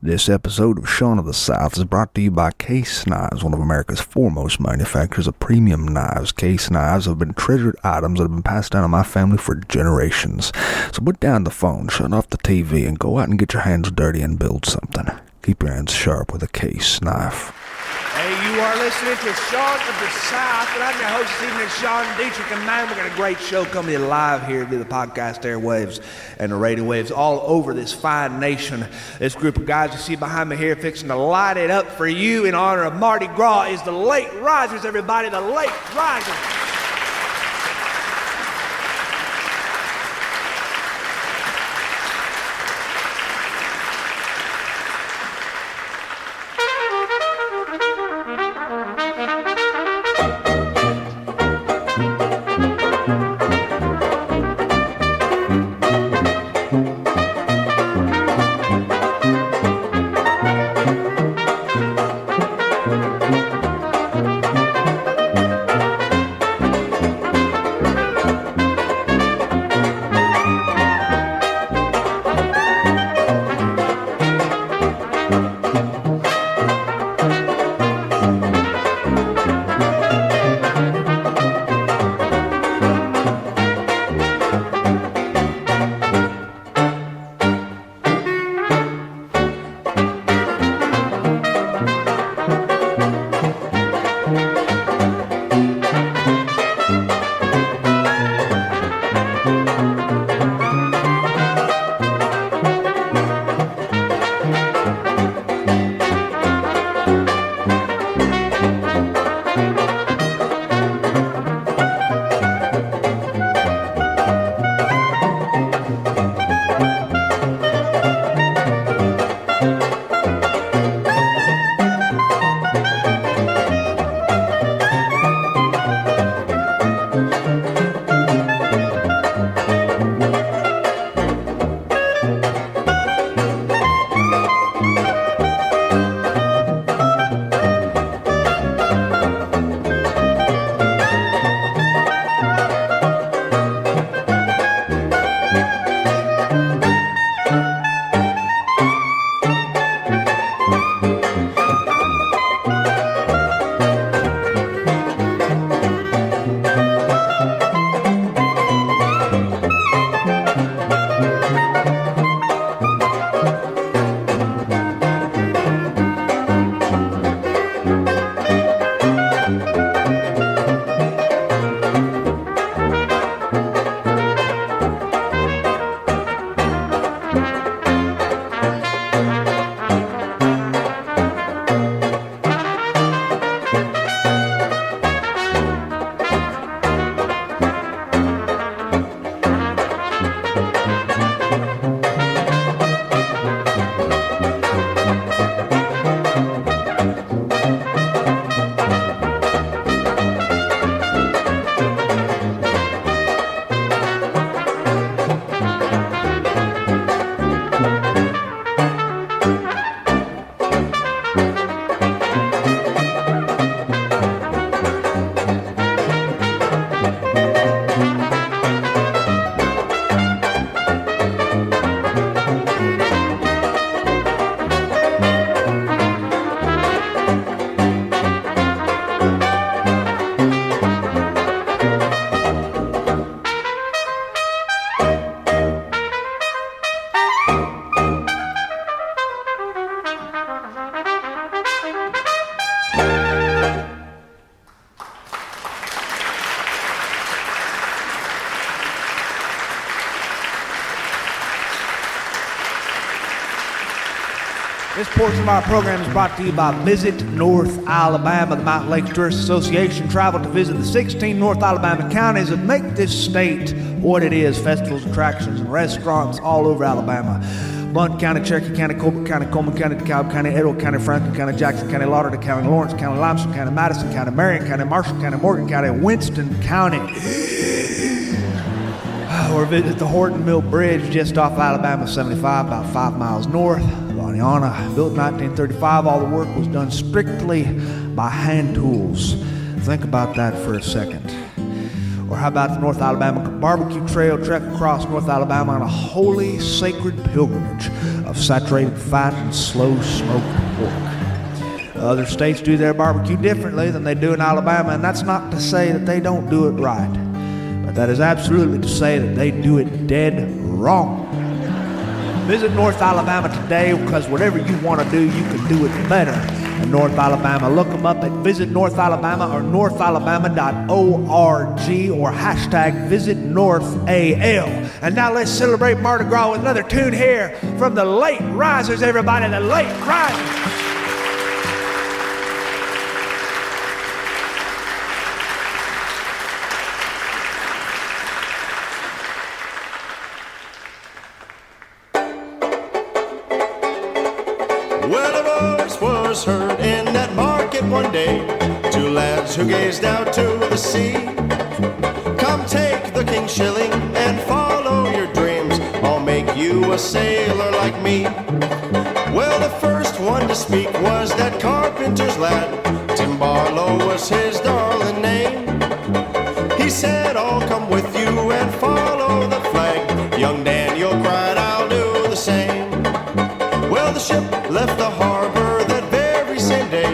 This episode of Shaun of the South is brought to you by Case Knives, one of America's foremost manufacturers of premium knives. Case Knives have been treasured items that have been passed down to my family for generations. So put down the phone, shut off the TV, and go out and get your hands dirty and build something. Keep your hands sharp with a Case knife. Hey, you are listening to Shaun of the South, and I'm your host this evening, Sean Dietrich, and man, we got a great show coming to you live here via the podcast airwaves and the radio waves all over this fine nation. This group of guys you see behind me here fixing to light it up for you in honor of Mardi Gras is the Late Risers, everybody, the Late Risers. This portion of our program is brought to you by Visit North Alabama. The Mountain Lakes Tourist Association traveled to visit the 16 North Alabama counties that make this state what it is. Festivals, attractions, and restaurants all over Alabama. Blount County, Cherokee County, Colbert County, Coleman County, DeKalb County, Edward County, Franklin County, Jackson County, Lauderdale County, Lawrence County, Limestone County, Madison County, Marion County, Marshall County, Morgan County, Winston County. Or visit the Horton Mill Bridge just off Alabama 75, about 5 miles north. Laniana, built in 1935, all the work was done strictly by hand tools. Think about that for a second. Or how about the North Alabama Barbecue Trail trek across North Alabama on a holy, sacred pilgrimage of saturated fat and slow smoked pork. Other states do their barbecue differently than they do in Alabama, and that's not to say that they don't do it right, but that is absolutely to say that they do it dead wrong. Visit North Alabama today, because whatever you want to do, you can do it better in North Alabama. Look them up at Visit North Alabama or northalabama.org or hashtag Visit North AL. And now let's celebrate Mardi Gras with another tune here from the Late Risers, everybody, the Late Risers. Well, a voice was heard in that market one day, two lads who gazed out to the sea. Come take the king's shilling and follow your dreams, I'll make you a sailor like me. Well, the first one to speak was that carpenter's lad, Tim Barlow was his darling name. He said, I'll come with you and follow the flag. Young Daniel cried, I'll do the same. Well, the ship left the harbor that very same day.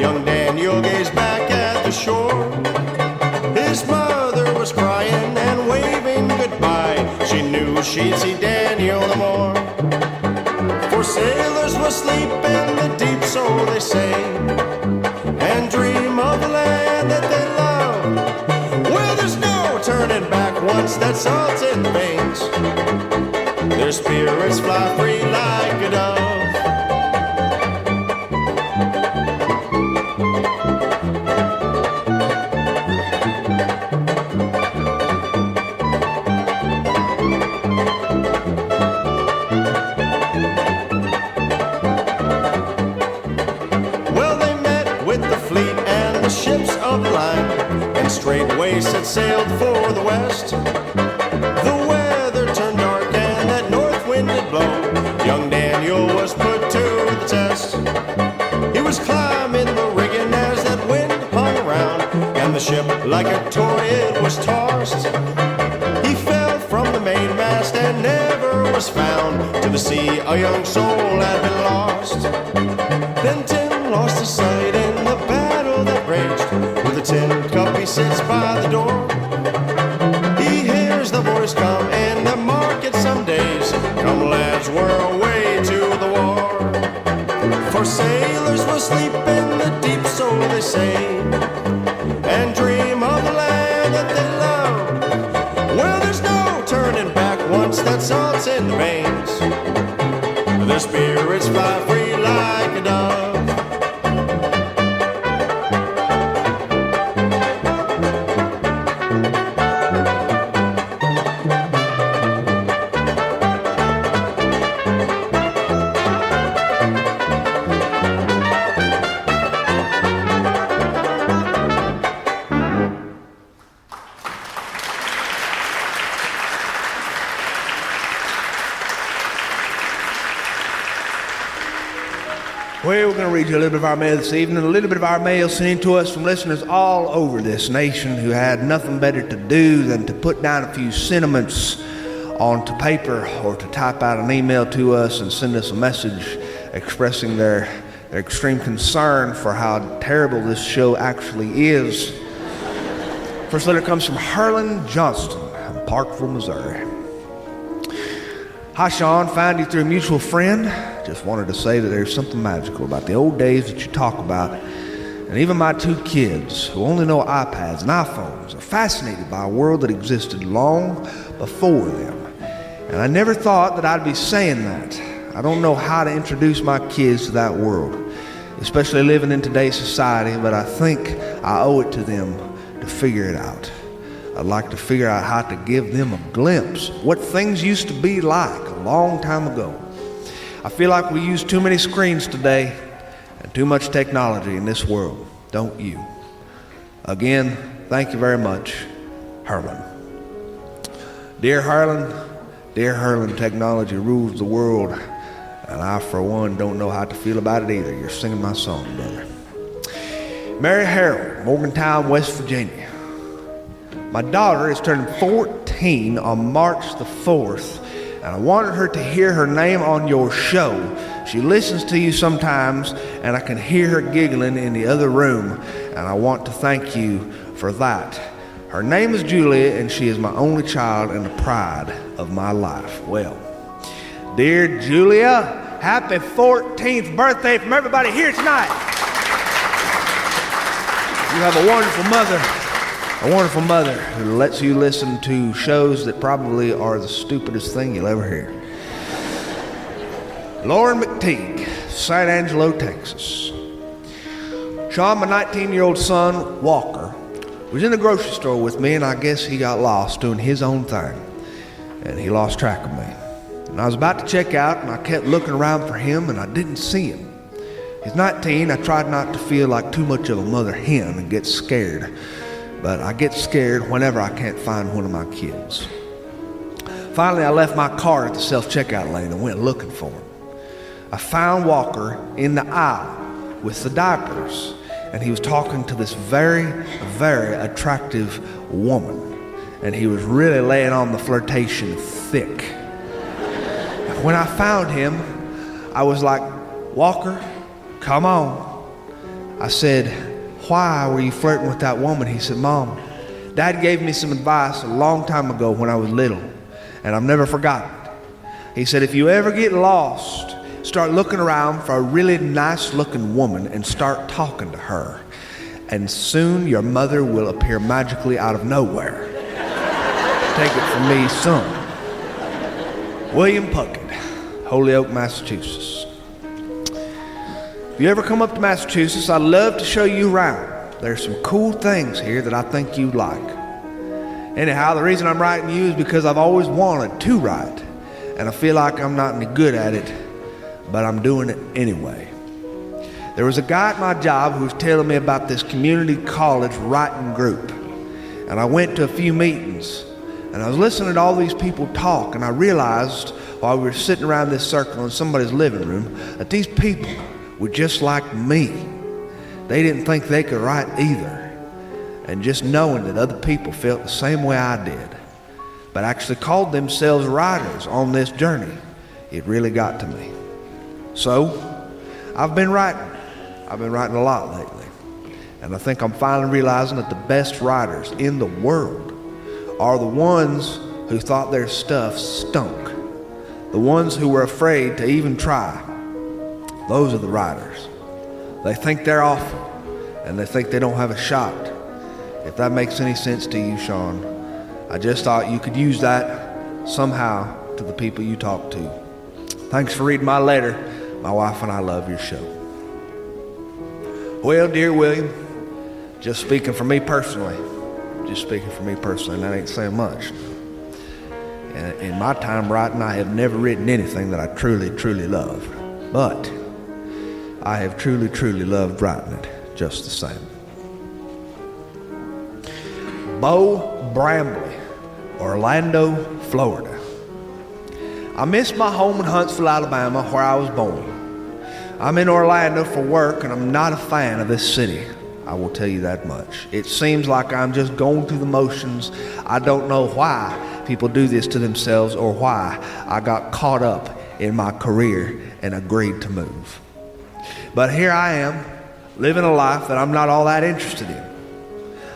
Young Daniel gazed back at the shore. His mother was crying and waving goodbye. She knew she'd see Daniel no more. For sailors will sleep in the deep, so they say, and dream of the land that they love. Well, there's no turning back once that salt's in the veins. Their spirits fly free like a dove. Well, they met with the fleet and the ships of the line, and straightway set sailed for the west. The weather turned dark and that north wind did blow. Young Daniel was put to the test. He was climbing the rigging as that wind hung around, and the ship like a toy it was tossed. He fell from the mainmast and never was found. To the sea a young soul had been lost. Then Tim lost his sight in the battle that raged. With a tin cup he sits by the door. He hears the voice come in the market some days. Come lads, we're away to the war. For sailors will sleep in the deep, so they say, and dream of the land that they love. Well, there's no turning back once that salt's in the veins. The spirits fly free like a dove. Well, we're going to read you a little bit of our mail this evening, a little bit of our mail sent to us from listeners all over this nation who had nothing better to do than to put down a few sentiments onto paper or to type out an email to us and send us a message expressing their extreme concern for how terrible this show actually is. First letter comes from Harlan Johnston in Parkville, Missouri. Hi, Sean. Found you through a mutual friend. Just wanted to say that there's something magical about the old days that you talk about. And even my two kids, who only know iPads and iPhones, are fascinated by a world that existed long before them. And I never thought that I'd be saying that. I don't know how to introduce my kids to that world, especially living in today's society, but I think I owe it to them to figure it out. I'd like to figure out how to give them a glimpse of what things used to be like a long time ago. I feel like we use too many screens today and too much technology in this world, don't you? Again, thank you very much, Harlan. Dear Harlan, technology rules the world, and I, for one, don't know how to feel about it either. You're singing my song, brother. Mary Harold, Morgantown, West Virginia. My daughter is turning 14 on March the 4th, and I wanted her to hear her name on your show. She listens to you sometimes, and I can hear her giggling in the other room, and I want to thank you for that. Her name is Julia, and she is my only child and the pride of my life. Well, dear Julia, happy 14th birthday from everybody here tonight. You have a wonderful mother who lets you listen to shows that probably are the stupidest thing you'll ever hear. Lauren McTeague, San Angelo, Texas. Sean, my 19-year-old son, Walker, was in the grocery store with me, and I guess he got lost doing his own thing, and he lost track of me. And I was about to check out, and I kept looking around for him, and I didn't see him. He's 19. I tried not to feel like too much of a mother hen and get scared. But I get scared whenever I can't find one of my kids. Finally, I left my car at the self-checkout lane and went looking for him. I found Walker in the aisle with the diapers, and he was talking to this very, very attractive woman. And he was really laying on the flirtation thick. When I found him, I was like, Walker, come on. I said, why were you flirting with that woman? He said, Mom, Dad gave me some advice a long time ago when I was little, and I've never forgotten it. He said, if you ever get lost, start looking around for a really nice-looking woman and start talking to her, and soon your mother will appear magically out of nowhere. Take it from me, son. William Puckett, Holyoke, Massachusetts. If you ever come up to Massachusetts, I'd love to show you around. There's some cool things here that I think you'd like. Anyhow, the reason I'm writing you is because I've always wanted to write, and I feel like I'm not any good at it, but I'm doing it anyway. There was a guy at my job who was telling me about this community college writing group, and I went to a few meetings, and I was listening to all these people talk, and I realized while we were sitting around this circle in somebody's living room that these people were just like me. They didn't think they could write either. And just knowing that other people felt the same way I did, but actually called themselves writers on this journey, it really got to me. So, I've been writing. I've been writing a lot lately. And I think I'm finally realizing that the best writers in the world are the ones who thought their stuff stunk. The ones who were afraid to even try. Those are the writers. They think they're awful, and they think they don't have a shot. If that makes any sense to you, Sean, I just thought you could use that somehow to the people you talk to. Thanks for reading my letter. My wife and I love your show. Well, dear William, just speaking for me personally, and that ain't saying much. In my time writing, I have never written anything that I truly, truly loved. But I have truly, truly loved writing it just the same. Bo Brambley, Orlando, Florida. I miss my home in Huntsville, Alabama, where I was born. I'm in Orlando for work, and I'm not a fan of this city. I will tell you that much. It seems like I'm just going through the motions. I don't know why people do this to themselves or why I got caught up in my career and agreed to move. But here I am, living a life that I'm not all that interested in.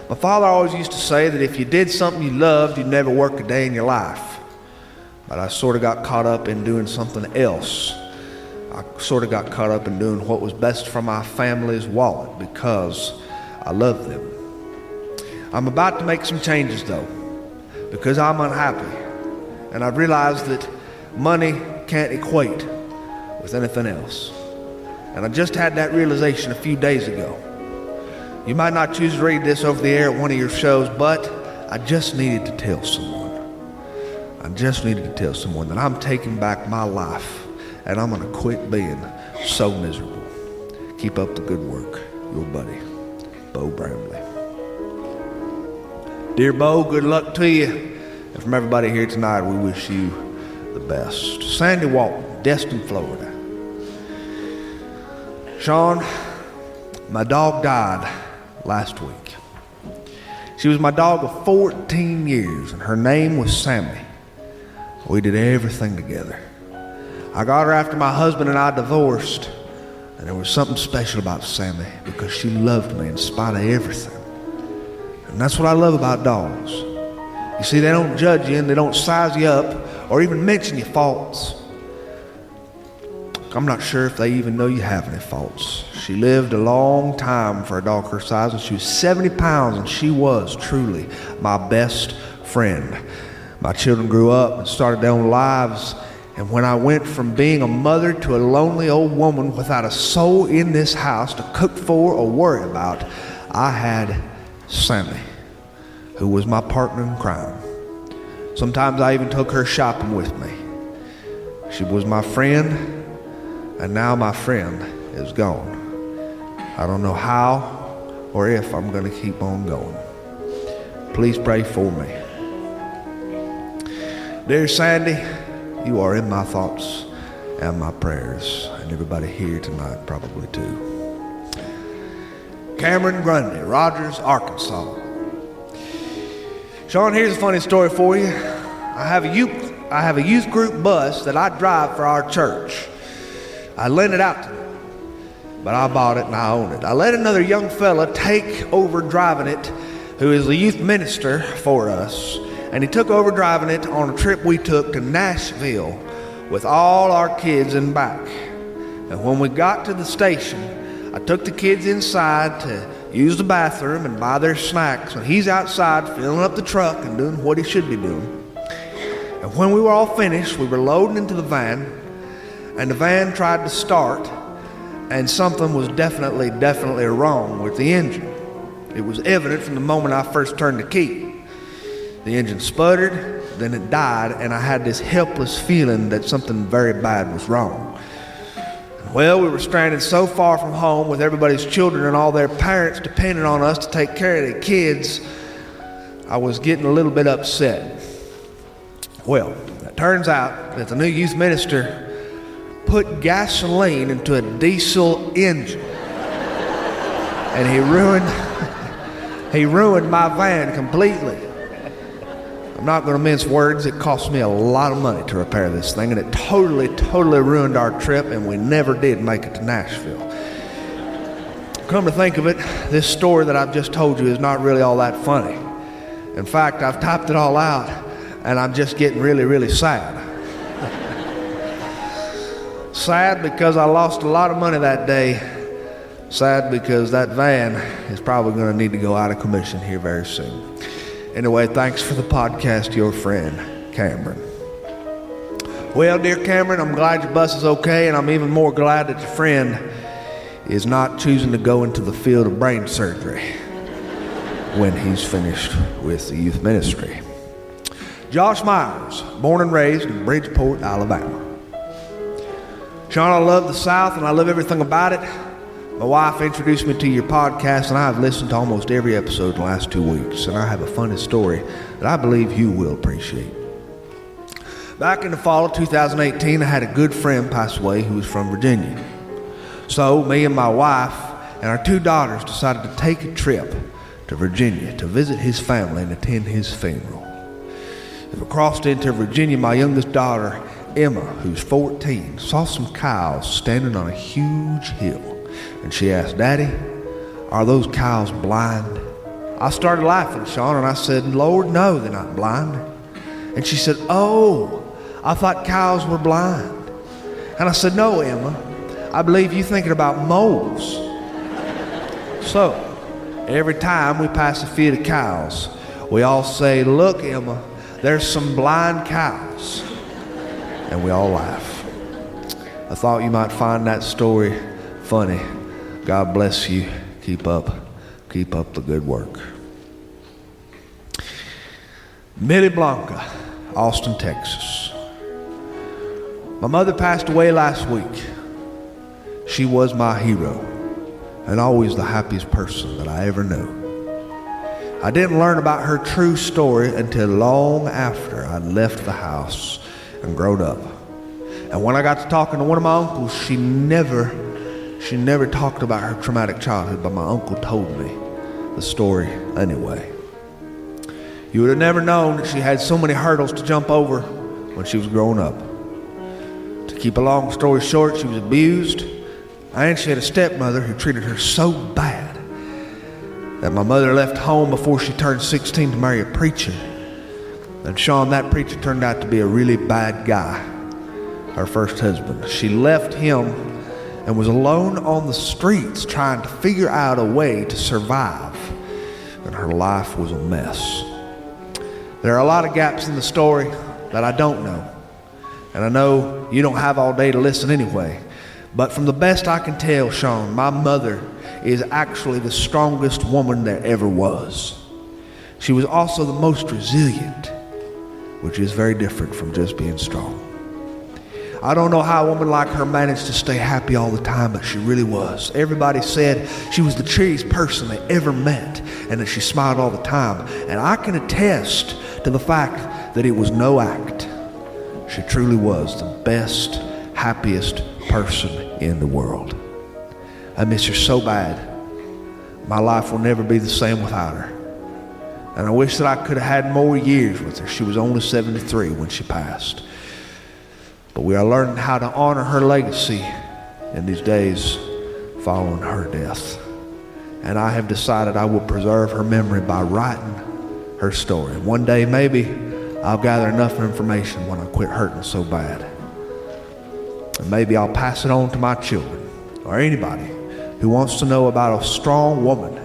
My father always used to say that if you did something you loved, you'd never work a day in your life. But I sort of got caught up in doing something else. I sort of got caught up in doing what was best for my family's wallet because I love them. I'm about to make some changes though, because I'm unhappy. And I've realized that money can't equate with anything else. And I just had that realization a few days ago. You might not choose to read this over the air at one of your shows, but I just needed to tell someone. I just needed to tell someone that I'm taking back my life and I'm gonna quit being so miserable. Keep up the good work. Your buddy, Bo Brambley. Dear Bo, good luck to you. And from everybody here tonight, we wish you the best. Sandy Walton, Destin, Florida. Sean, my dog died last week. She was my dog of 14 years, and her name was Sammy. We did everything together. I got her after my husband and I divorced, and there was something special about Sammy because she loved me in spite of everything. And that's what I love about dogs. You see, they don't judge you and they don't size you up or even mention your faults. I'm not sure if they even know you have any faults. She lived a long time for a dog her size, and she was 70 pounds, and she was truly my best friend. My children grew up and started their own lives, and when I went from being a mother to a lonely old woman without a soul in this house to cook for or worry about, I had Sammy, who was my partner in crime. Sometimes I even took her shopping with me. She was my friend, and now my friend is gone. I don't know how or if I'm going to keep on going. Please pray for me. Dear Sandy, you are in my thoughts and my prayers, and everybody here tonight probably too. Cameron Grundy, Rogers, Arkansas. Sean, here's a funny story for you. I have a youth group bus that I drive for our church. I lent it out to them, but I bought it and I own it. I let another young fella take over driving it, who is the youth minister for us, and he took over driving it on a trip we took to Nashville with all our kids in back. And when we got to the station, I took the kids inside to use the bathroom and buy their snacks, and he's outside filling up the truck and doing what he should be doing. And when we were all finished, we were loading into the van, and the van tried to start, and something was definitely wrong with the engine. It was evident from the moment I first turned the key. The engine sputtered, then it died, and I had this helpless feeling that something very bad was wrong. Well, we were stranded so far from home with everybody's children and all their parents depending on us to take care of their kids, I was getting a little bit upset. Well, it turns out that the new youth minister put gasoline into a diesel engine, and he ruined my van completely. I'm not going to mince words. It cost me a lot of money to repair this thing, and it totally ruined our trip, and we never did make it to Nashville. Come to think of it, this story that I've just told you is not really all that funny. In fact, I've typed it all out, and I'm just getting really sad. Sad because I lost a lot of money that day. Sad because that van is probably going to need to go out of commission here very soon. Anyway, thanks for the podcast, your friend, Cameron. Well, dear Cameron, I'm glad your bus is okay, and I'm even more glad that your friend is not choosing to go into the field of brain surgery when he's finished with the youth ministry. Josh Myers, born and raised in Bridgeport, Alabama. Sean, I love the South and I love everything about it. My wife introduced me to your podcast, and I've listened to almost every episode in the last 2 weeks, and I have a funny story that I believe you will appreciate. Back in the fall of 2018, I had a good friend pass away who was from Virginia. So me and my wife and our 2 daughters decided to take a trip to Virginia to visit his family and attend his funeral. As we crossed into Virginia, my youngest daughter, Emma, who's 14, saw some cows standing on a huge hill. And she asked, "Daddy, are those cows blind?" I started laughing, Sean, and I said, "Lord, no, they're not blind." And she said, "Oh, I thought cows were blind." And I said, "No, Emma, I believe you're thinking about moles." So, every time we pass a field of cows, we all say, "Look, Emma, there's some blind cows." And we all laugh. I thought you might find that story funny. God bless you. Keep up the good work. Millie Blanca, Austin, Texas. My mother passed away last week. She was my hero and always the happiest person that I ever knew. I didn't learn about her true story until long after I'd left the house and grown up. And when I got to talking to one of my uncles, she never talked about her traumatic childhood, but my uncle told me the story anyway. You would have never known that she had so many hurdles to jump over when she was growing up. To keep a long story short, she was abused, and she had a stepmother who treated her so bad that my mother left home before she turned 16 to marry a preacher. And Sean, that preacher turned out to be a really bad guy, her first husband. She left him and was alone on the streets trying to figure out a way to survive. And her life was a mess. There are a lot of gaps in the story that I don't know. And I know you don't have all day to listen anyway. But from the best I can tell, Sean, my mother is actually the strongest woman there ever was. She was also the most resilient, which is very different from just being strong. I don't know how a woman like her managed to stay happy all the time, but she really was. Everybody said she was the cheeriest person they ever met and that she smiled all the time. And I can attest to the fact that it was no act. She truly was the best, happiest person in the world. I miss her so bad. My life will never be the same without her. And I wish that I could have had more years with her. She was only 73 when she passed. But we are learning how to honor her legacy in these days following her death. And I have decided I will preserve her memory by writing her story. And one day maybe I'll gather enough information when I quit hurting so bad. And maybe I'll pass it on to my children or anybody who wants to know about a strong woman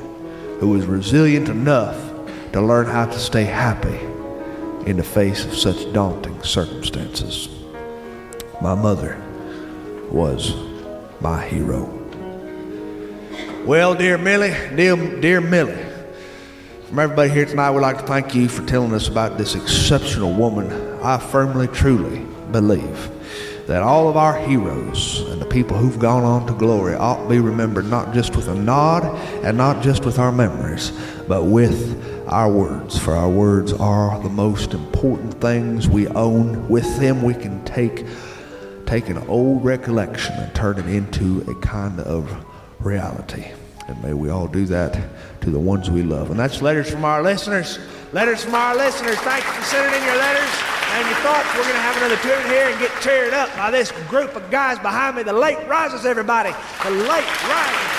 who is resilient enough to learn how to stay happy in the face of such daunting circumstances. My mother was my hero. Well, dear Millie, dear Millie, from everybody here tonight, we'd like to thank you for telling us about this exceptional woman. I firmly, truly believe that all of our heroes and the people who've gone on to glory ought to be remembered not just with a nod and not just with our memories, but with our words. For our words are the most important things we own. With them we can take an old recollection and turn it into a kind of reality. And may we all do that to the ones we love. And that's letters from our listeners. Letters from our listeners. Thank you for sending in your letters and your thoughts. We're going to have another tune here and get cheered up by this group of guys behind me. The Late Risers, everybody. The Late Risers.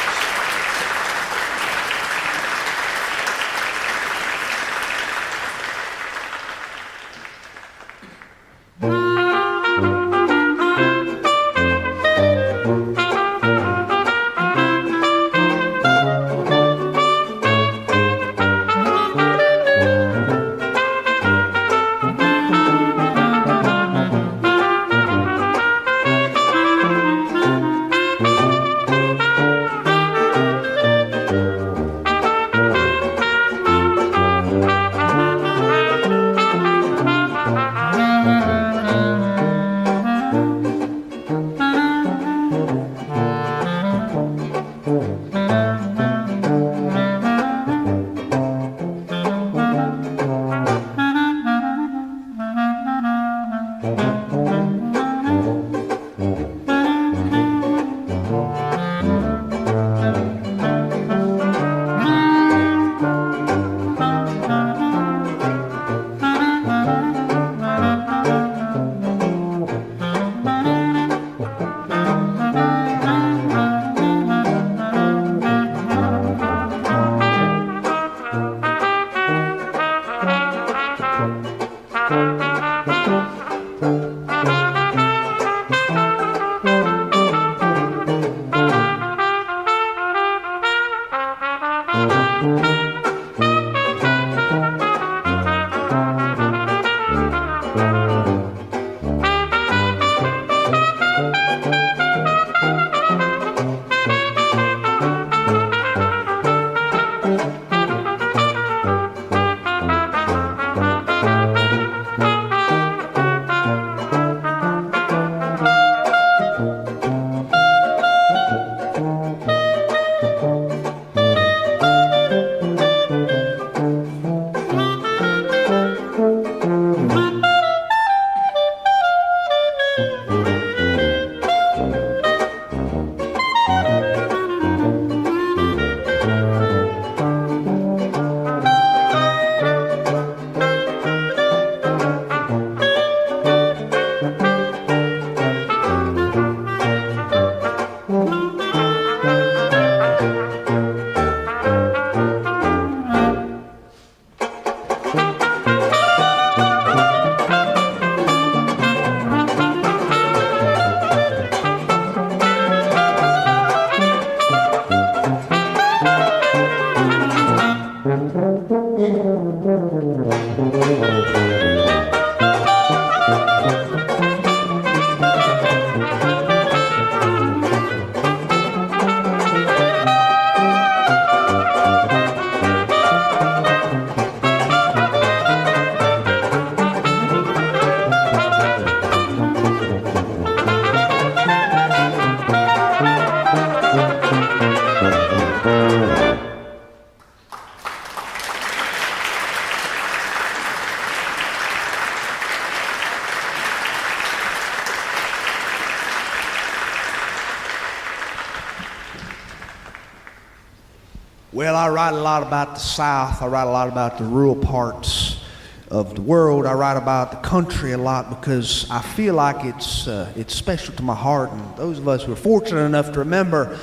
Well, I write a lot about the South. I write a lot about the rural parts of the world. I write about the country a lot because I feel like it's special to my heart. And those of us who are fortunate enough to remember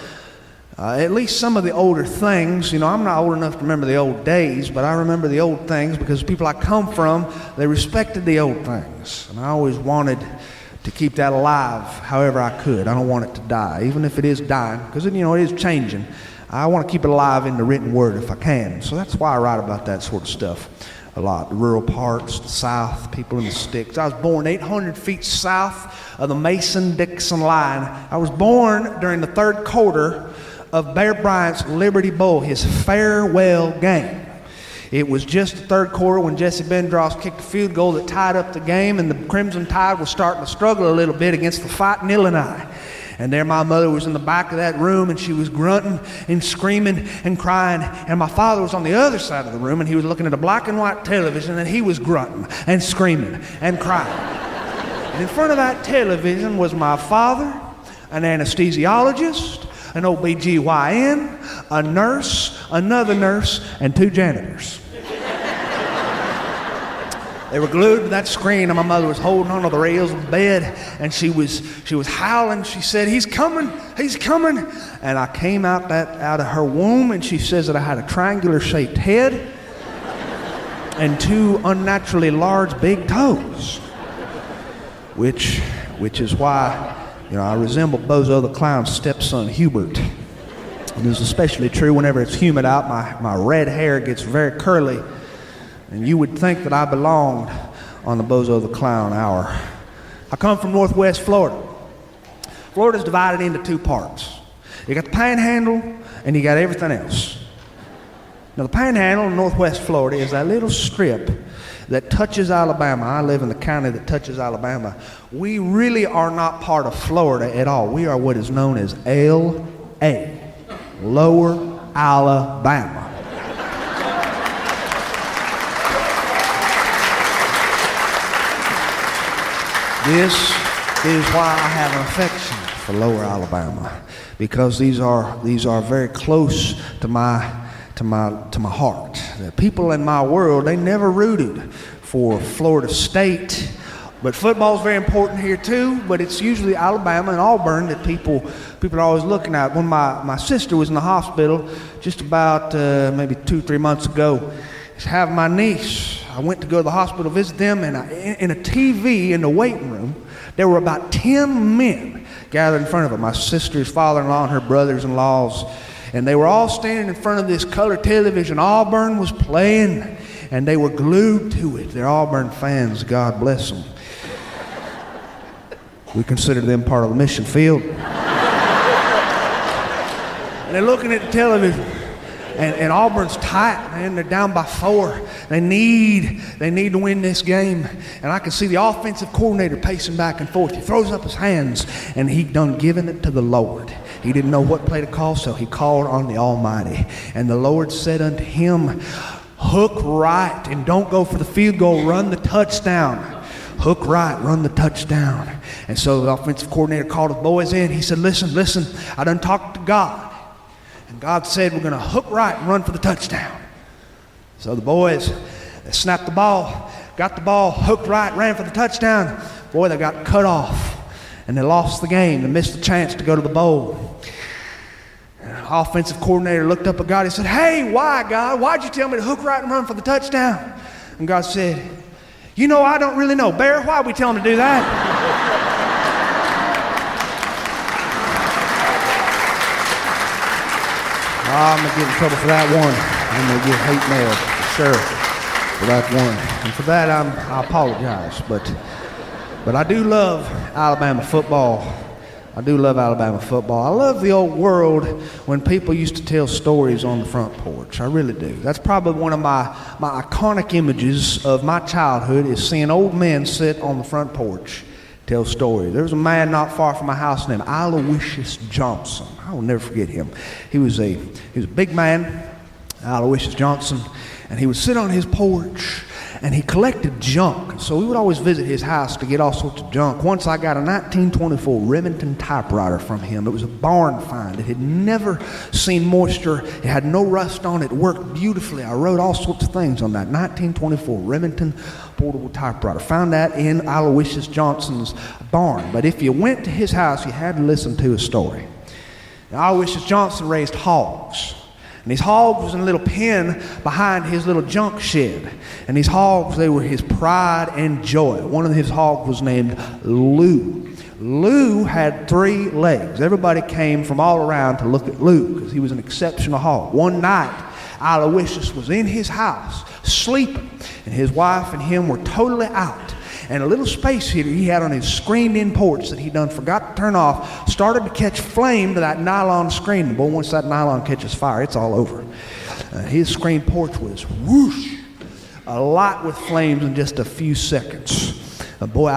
at least some of the older things, I'm not old enough to remember the old days, but I remember the old things because the people I come from, they respected the old things. And I always wanted to keep that alive however I could. I don't want it to die, even if it is dying, because it is changing. I want to keep it alive in the written word if I can. So that's why I write about that sort of stuff a lot. The rural parts, the South, people in the sticks. I was born 800 feet south of the Mason-Dixon line. I was born during the third quarter of Bear Bryant's Liberty Bowl, his farewell game. It was just the third quarter when Jesse Bendross kicked a field goal that tied up the game, and the Crimson Tide was starting to struggle a little bit against the fighting Illinois. And there my mother was in the back of that room, and she was grunting and screaming and crying. And my father was on the other side of the room, and he was looking at a black and white television, and he was grunting and screaming and crying. And in front of that television was my father, an anesthesiologist, an OBGYN, a nurse, another nurse, and two janitors. They were glued to that screen, and my mother was holding onto the rails of the bed, and she was howling. She said, "He's coming, he's coming." And I came out of her womb, and she says that I had a triangular-shaped head and two unnaturally large big toes, which is why I resemble Bozo the Clown's stepson Hubert. And it's especially true whenever it's humid out. My red hair gets very curly. And you would think that I belonged on the Bozo the Clown Hour. I come from Northwest Florida. Florida's divided into two parts. You got the Panhandle, and you got everything else. Now, the Panhandle in Northwest Florida is that little strip that touches Alabama. I live in the county that touches Alabama. We really are not part of Florida at all. We are what is known as L.A., Lower Alabama. This is why I have an affection for Lower Alabama, because these are very close to my heart. The people in my world, they never rooted for Florida State, but football's very important here too. But it's usually Alabama and Auburn that people are always looking at. When my sister was in the hospital just about maybe 2-3 months ago, having my niece. I went to go to the hospital to visit them, and in a TV in the waiting room, there were about 10 men gathered in front of her. My sister's father-in-law and her brothers-in-laws, and they were all standing in front of this color television. Auburn was playing, and they were glued to it. They're Auburn fans. God bless them. We consider them part of the mission field. And they're looking at the television. And Auburn's tight, man. They're down by 4. They need to win this game. And I can see the offensive coordinator pacing back and forth. He throws up his hands, and he done given it to the Lord. He didn't know what play to call, so he called on the Almighty. And the Lord said unto him, "Hook right, and don't go for the field goal. Run the touchdown. Hook right, run the touchdown." And so the offensive coordinator called his boys in. He said, listen, I done talked to God. And God said, we're going to hook right and run for the touchdown. So the boys, they snapped the ball, got the ball, hooked right, ran for the touchdown. Boy, they got cut off, and they lost the game. They missed the chance to go to the bowl. And the offensive coordinator looked up at God. He said, "Hey, why, God? Why'd you tell me to hook right and run for the touchdown?" And God said, "I don't really know. Bear, why'd we tell him to do that?" I'm going to get in trouble for that one. I'm going to get hate mail, for sure, for that one. And for that, I apologize. But I do love Alabama football. I do love Alabama football. I love the old world when people used to tell stories on the front porch. I really do. That's probably one of my iconic images of my childhood, is seeing old men sit on the front porch, tell stories. There was a man not far from my house named Aloysius Johnson. I will never forget him. He was a big man, Aloysius Johnson, and he would sit on his porch And he collected junk, so we would always visit his house to get all sorts of junk. Once I got a 1924 Remington typewriter from him. It was a barn find. It had never seen moisture. It had no rust on it. It worked beautifully. I wrote all sorts of things on that 1924 Remington portable typewriter. Found that in Aloysius Johnson's barn. But if you went to his house, you had to listen to his story. Now, Aloysius Johnson raised hogs. And these hogs was in a little pen behind his little junk shed. And these hogs, they were his pride and joy. One of his hogs was named Lou. Lou had 3 legs. Everybody came from all around to look at Lou because he was an exceptional hog. One night, Aloysius was in his house sleeping, and his wife and him were totally out. And a little space heater he had on his screened-in porch that he done forgot to turn off started to catch flame to that nylon screen. Boy, once that nylon catches fire, it's all over. His screen porch was whoosh, alight with flames in just a few seconds. Boy,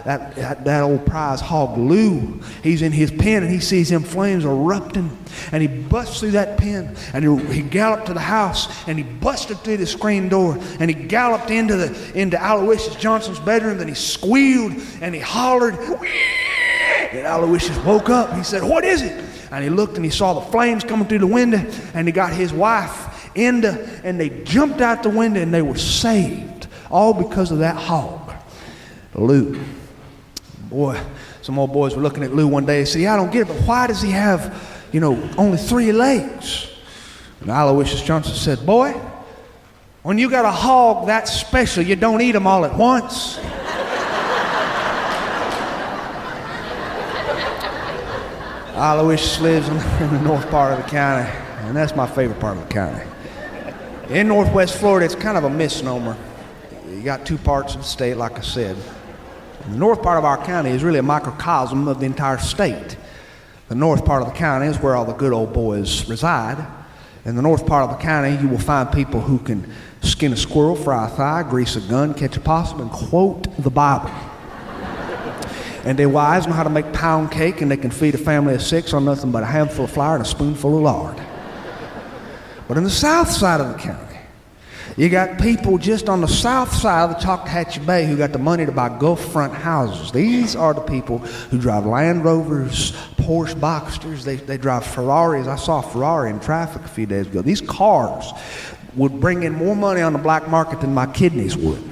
that old prize hog, Lou, he's in his pen and he sees them flames erupting, and he busts through that pen, and he galloped to the house, and he busted through the screen door, and he galloped into Aloysius Johnson's bedroom, and he squealed and he hollered. And Aloysius woke up. He said, "What is it?" And he looked and he saw the flames coming through the window, and he got his wife and they jumped out the window, and they were saved, all because of that hog, Lou. Boy, some old boys were looking at Lou one day and said, "Yeah, I don't get it, but why does he have, only 3 legs?" And Aloysius Johnson said, "Boy, when you got a hog that special, you don't eat them all at once." Aloysius lives in the north part of the county, and that's my favorite part of the county. In northwest Florida, it's kind of a misnomer. You got 2 parts of the state, like I said. The north part of our county is really a microcosm of the entire state. The north part of the county is where all the good old boys reside. In the north part of the county, you will find people who can skin a squirrel, fry a thigh, grease a gun, catch a possum, and quote the Bible. And their wives know how to make pound cake, and they can feed a family of 6 on nothing but a handful of flour and a spoonful of lard. But in the south side of the county, you got people just on the south side of the Choctawhatchee Bay who got the money to buy Gulf front houses. These are the people who drive Land Rovers, Porsche Boxsters. They drive Ferraris. I saw a Ferrari in traffic a few days ago. These cars would bring in more money on the black market than my kidneys would.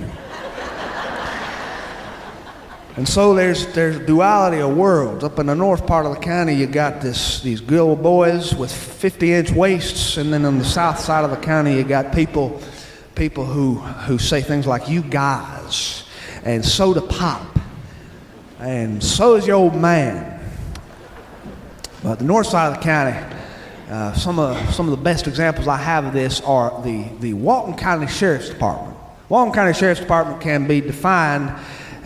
And so there's duality of worlds. Up in the north part of the county, you got these good old boys with 50-inch waists, and then on the south side of the county, you got people who say things like "you guys" and "soda pop" and "so is your old man." But the north side of the county, some of the best examples I have of this are the Walton County Sheriff's Department. Walton County Sheriff's Department can be defined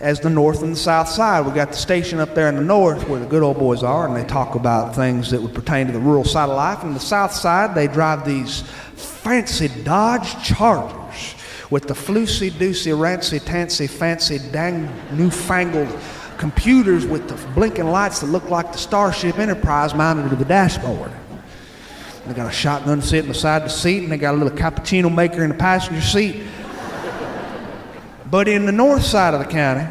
as the north and the south side. We got the station up there in the north where the good old boys are, and they talk about things that would pertain to the rural side of life. And the south side, they drive these fancy Dodge Chargers with the floosy, doocy, rancy, tancy, fancy, dang newfangled computers with the blinking lights that look like the Starship Enterprise mounted to the dashboard. They got a shotgun sitting beside the seat, and they got a little cappuccino maker in the passenger seat. But in the north side of the county,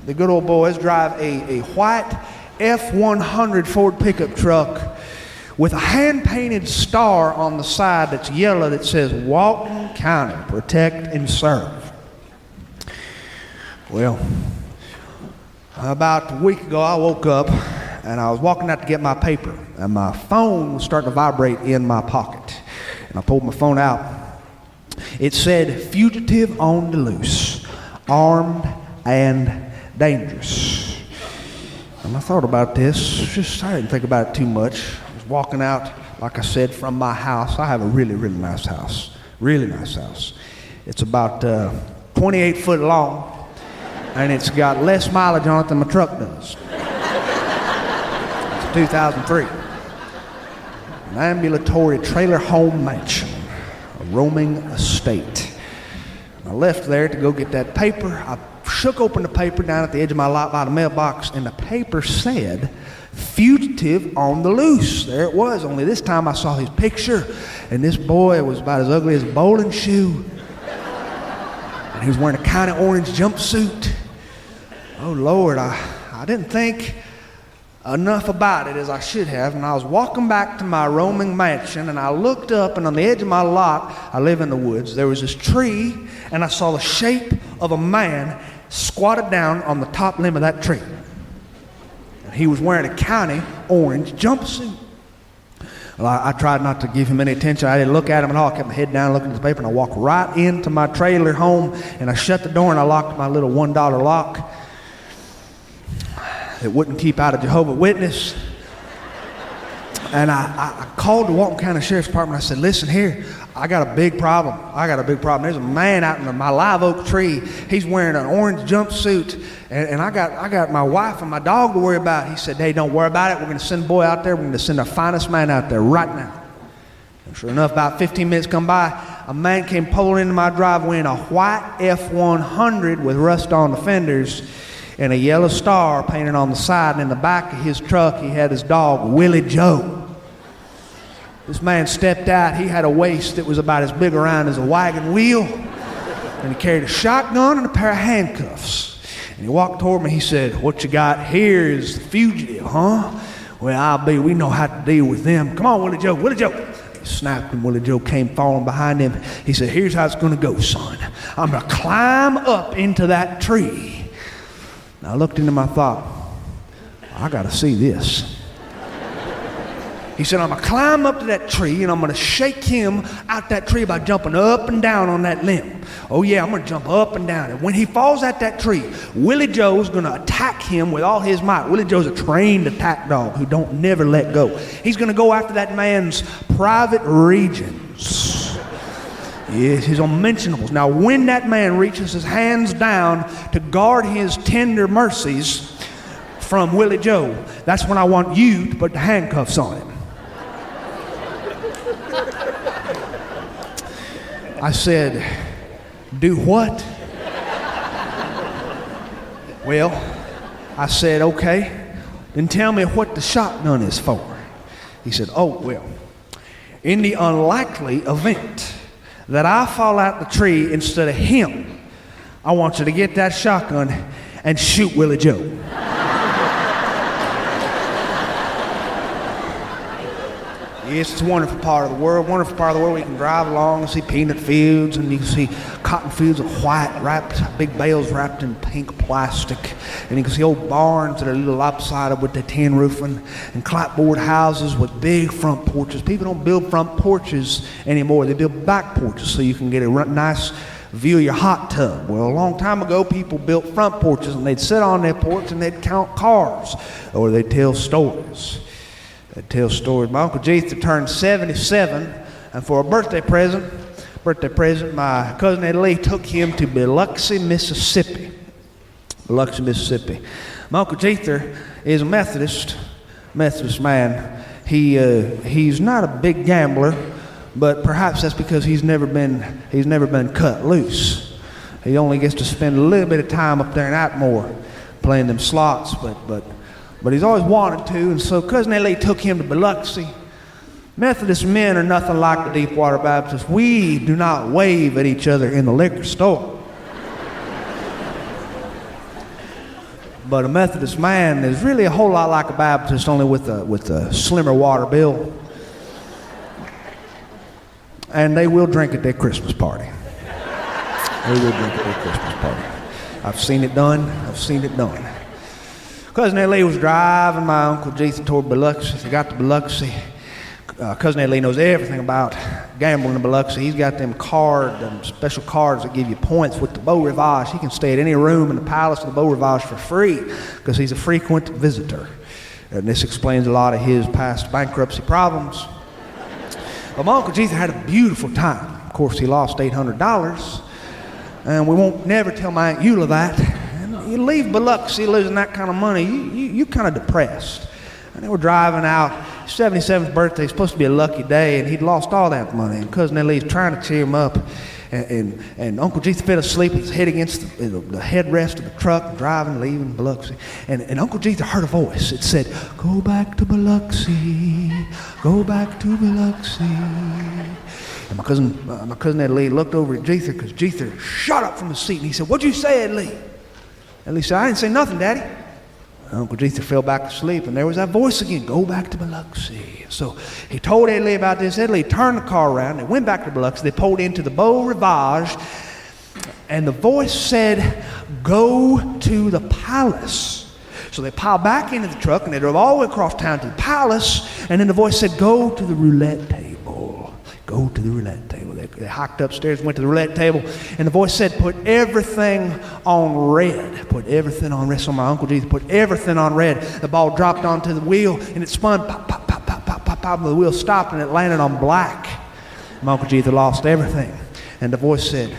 the good old boys drive a white F-100 Ford pickup truck with a hand-painted star on the side that's yellow that says "Walton County, Protect and Serve." Well, about a week ago, I woke up and I was walking out to get my paper, and my phone was starting to vibrate in my pocket. And I pulled my phone out. It said, "Fugitive on the loose, armed and dangerous." And I thought about this. I didn't think about it too much. I was walking out, like I said, from my house. I have a really, really nice house. Really nice house. It's about 28 foot long, and it's got less mileage on it than my truck does. It's a 2003. An ambulatory trailer home mansion, a roaming estate. I left there to go get that paper. I shook open the paper down at the edge of my lot by the mailbox, and the paper said, "Fugitive on the loose." There it was, only this time I saw his picture, and this boy was about as ugly as a bowling shoe. He was wearing a county orange jumpsuit. Oh, Lord, I didn't think enough about it as I should have. And I was walking back to my roaming mansion, and I looked up, and on the edge of my lot, I live in the woods, there was this tree, and I saw the shape of a man squatted down on the top limb of that tree. And he was wearing a county orange jumpsuit. Well, I tried not to give him any attention. I didn't look at him at all. I kept my head down looking at the paper, and I walked right into my trailer home, and I shut the door, and I locked my little $1 lock. It wouldn't keep out a Jehovah's Witness. And I called the Walton County Sheriff's Department. I said, listen here, I got a big problem. There's a man out in my live oak tree. He's wearing an orange jumpsuit, and I got my wife and my dog to worry about. He said, hey, don't worry about it. We're going to send a boy out there. We're going to send our finest man out there right now. And sure enough, about 15 minutes come by, a man came pulling into my driveway in a white F-100 with rust on the fenders and a yellow star painted on the side. And in the back of his truck, he had his dog, Willie Joe. This man stepped out. He had a waist that was about as big around as a wagon wheel. And he carried a shotgun and a pair of handcuffs. And he walked toward me. He said, what you got here is the fugitive, huh? Well, we know how to deal with them. Come on, Willie Joe, Willie Joe. He snapped, and Willie Joe came falling behind him. He said, here's how it's going to go, son. I'm going to climb up into that tree. And I looked into him, I thought, I got to see this. He said, I'm going to climb up to that tree, and I'm going to shake him out that tree by jumping up and down on that limb. Oh, yeah, I'm going to jump up and down. And when he falls out that tree, Willie Joe's going to attack him with all his might. Willie Joe's a trained attack dog who don't never let go. He's going to go after that man's private regions. Yes, his unmentionables. Now, when that man reaches his hands down to guard his tender mercies from Willie Joe, that's when I want you to put the handcuffs on him. I said, do what? Well, I said, okay, then tell me what the shotgun is for. He said, oh, well, in the unlikely event that I fall out the tree instead of him, I want you to get that shotgun and shoot Willie Joe. Yes, it's a wonderful part of the world. Wonderful part of the world. We can drive along and see peanut fields, and you can see cotton fields of white wrapped, big bales wrapped in pink plastic. And you can see old barns that are a little lopsided with their tin roofing, and clapboard houses with big front porches. People don't build front porches anymore. They build back porches so you can get a nice view of your hot tub. Well, a long time ago, people built front porches, and they'd sit on their porch and they'd count cars, or they'd tell stories. They'd tell stories. My Uncle Dietrich turned 77, and for a birthday present, my cousin Ed Lee took him to Biloxi, Mississippi. Biloxi, Mississippi. My Uncle Dietrich is a Methodist man. He's not a big gambler, but perhaps that's because he's never been cut loose. He only gets to spend a little bit of time up there in Atmore playing them slots, but he's always wanted to, and so Cousin Ellie took him to Biloxi. Methodist men are nothing like the Deepwater Baptists. We do not wave at each other in the liquor store. But a Methodist man is really a whole lot like a Baptist, only with a slimmer water bill. And they will drink at their Christmas party. They will drink at their Christmas party. I've seen it done. Cousin Ellie was driving my Uncle Jason toward Biloxi. They got to Biloxi. Cousin Ellie knows everything about gambling in Biloxi. He's got them special cards that give you points with the Beau Rivage. He can stay at any room in the palace of the Beau Rivage for free because he's a frequent visitor. And this explains a lot of his past bankruptcy problems. But my Uncle Jason had a beautiful time. Of course, he lost $800. And we won't never tell my Aunt Eula that. And you leave Biloxi losing that kind of money, you kind of depressed. And they were driving out 77th birthday, supposed to be a lucky day, and he'd lost all that money. And Cousin Ellie's trying to cheer him up. And Uncle Dietrich fell asleep. His head against the headrest of the truck, driving, leaving Biloxi. And Uncle Dietrich heard a voice. It said, "Go back to Biloxi, go back to Biloxi." And my cousin Ed Lee looked over at Dietrich, because Dietrich shot up from his seat, and he said, "What'd you say, Ed Lee?" Ed Lee said, "I didn't say nothing, Daddy." Uncle Dietrich fell back asleep, and there was that voice again, "Go back to Biloxi." So he told Ed Lee about this. Ed Lee turned the car around. They went back to Biloxi. They pulled into the Beau Rivage, and the voice said, "Go to the palace." So they piled back into the truck, and they drove all the way across town to the palace, and then the voice said, "Go to the roulette table. Go to the roulette table." They hiked upstairs, went to the roulette table, and the voice said, "Put everything on red. Put everything on red." So my Uncle Jesus put everything on red. The ball dropped onto the wheel, and it spun, pop, pop, pop, pop, pop, pop, pop, and the wheel stopped, and it landed on black. My Uncle Jesus lost everything. And the voice said,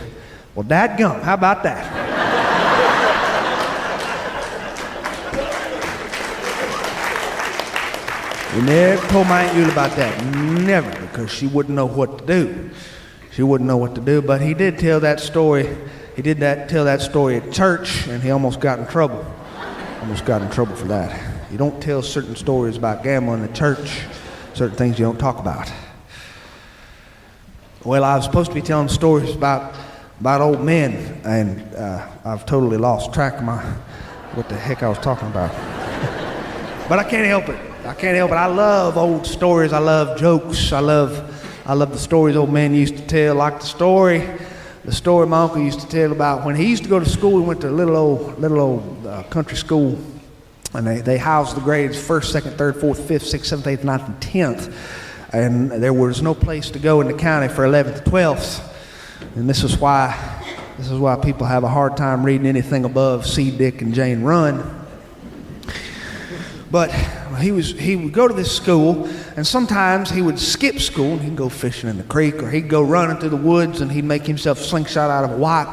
"Well, dadgum, how about that?" We never told my Aunt Eula about that. Never, because she wouldn't know what to do. She wouldn't know what to do, but he did tell that story. He did tell that story at church, and he almost got in trouble. Almost got in trouble for that. You don't tell certain stories about gambling at church, certain things you don't talk about. Well, I was supposed to be telling stories about old men, and I've totally lost track of what the heck I was talking about. But I can't help it. I can't help it. I love old stories. I love jokes. I love the stories old men used to tell. Like the story my uncle used to tell about when he used to go to school. He went to a little old country school, and they housed the grades 1st, 2nd, 3rd, 4th, 5th, 6th, 7th, 8th, 9th, and 10th. And there was no place to go in the county for 11th, 12th. And this is why people have a hard time reading anything above C, Dick, and Jane Run. But he would go to this school, and sometimes he would skip school, and he'd go fishing in the creek, or he'd go running through the woods, and he'd make himself a slingshot out of a white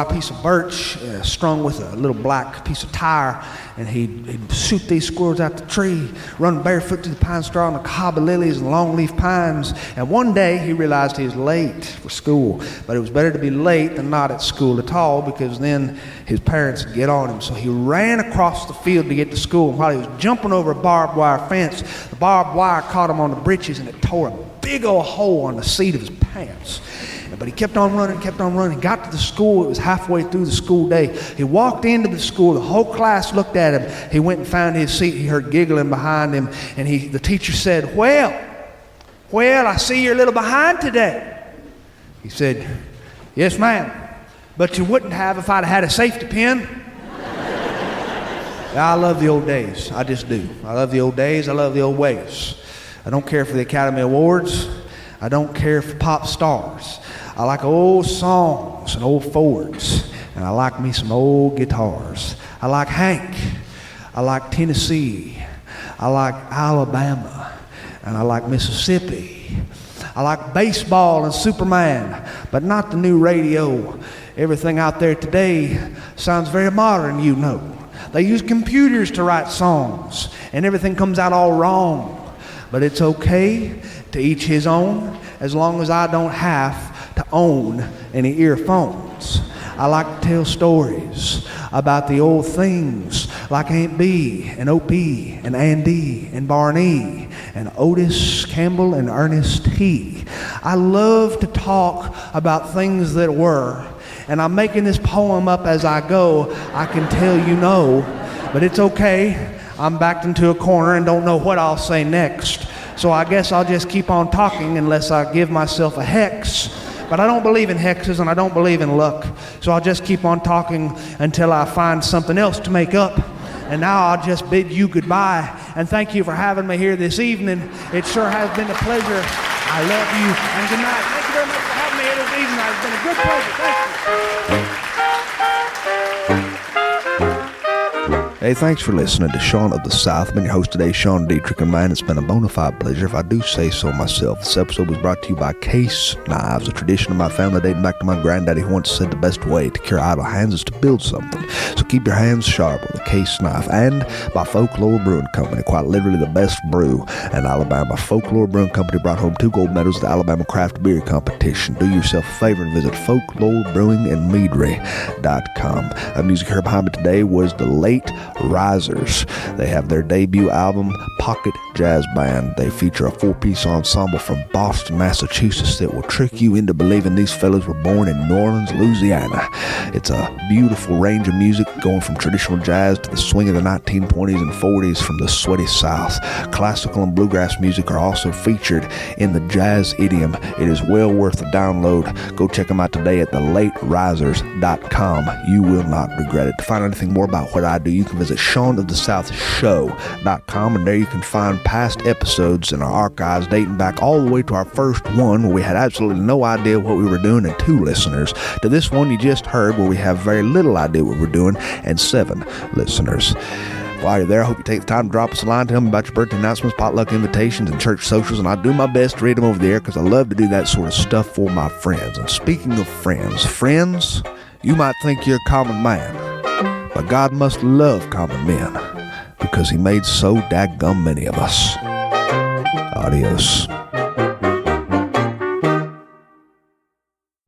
piece of birch strung with a little black piece of tire, and he'd shoot these squirrels out the tree, run barefoot through the pine straw and the cob of lilies and longleaf pines. And one day he realized he was late for school, but it was better to be late than not at school at all, because then his parents would get on him. So he ran across the field to get to school, and while he was jumping over a barbed wire fence, the barbed wire caught him on the breeches, and it tore a big old hole on the seat of his pants. But he kept on running, got to the school. It was halfway through the school day. He walked into the school. The whole class looked at him. He went and found his seat. He heard giggling behind him, and the teacher said, Well, I see you're a little behind today." He said, "Yes, ma'am, but you wouldn't have if I'd had a safety pin." I love the old days. I just do. I love the old days. I love the old ways. I don't care for the Academy Awards. I don't care for pop stars. I like old songs and old Fords, and I like me some old guitars. I like Hank. I like Tennessee. I like Alabama, and I like Mississippi. I like baseball and Superman, but not the new radio. Everything out there today sounds very modern, you know. They use computers to write songs, and everything comes out all wrong. But it's okay, to each his own, as long as I don't have to own any earphones. I like to tell stories about the old things, like Aunt Bee and Opie and Andy and Barney and Otis Campbell and Ernest T. I love to talk about things that were, and I'm making this poem up as I go. I can tell you no, but it's okay. I'm backed into a corner and don't know what I'll say next. So I guess I'll just keep on talking unless I give myself a hex. But I don't believe in hexes, and I don't believe in luck. So I'll just keep on talking until I find something else to make up. And now I'll just bid you goodbye. And thank you for having me here this evening. It sure has been a pleasure. I love you, and good night. Thank you very much for having me here this evening. It's been a good pleasure. Thank you. Hey, thanks for listening to Sean of the South. I've been your host today, Sean Dietrich, and man, it's been a bona fide pleasure, if I do say so myself. This episode was brought to you by case knives, a tradition of my family dating back to my granddaddy, who once said the best way to cure idle hands is to build something. So keep your hands sharp with a case knife. And by Folklore Brewing Company, quite literally the best brew in Alabama. Folklore Brewing Company brought home 2 gold medals at the Alabama Craft Beer Competition. Do yourself a favor and visit folklorebrewingandmeadery.com. The music heard behind me today was the late Risers. They have their debut album, Pocket Jazz Band. They feature a 4-piece ensemble from Boston, Massachusetts that will trick you into believing these fellas were born in New Orleans, Louisiana. It's a beautiful range of music going from traditional jazz to the swing of the 1920s and 40s from the sweaty South. Classical and bluegrass music are also featured in the jazz idiom. It is well worth a download. Go check them out today at thelaterisers.com. You will not regret it. To find out anything more about what I do, you can visit SeanoftheSouthShow.com, and there you can find past episodes in our archives dating back all the way to our first one, where we had absolutely no idea what we were doing and 2 listeners, to this one you just heard where we have very little idea what we're doing and 7 listeners. While you're there, I hope you take the time to drop us a line, tell me about your birthday announcements, potluck invitations, and church socials, and I'll do my best to read them over the air because I love to do that sort of stuff for my friends. And speaking of friends, you might think you're a common man, but God must love common men because he made so dadgum many of us. Adios.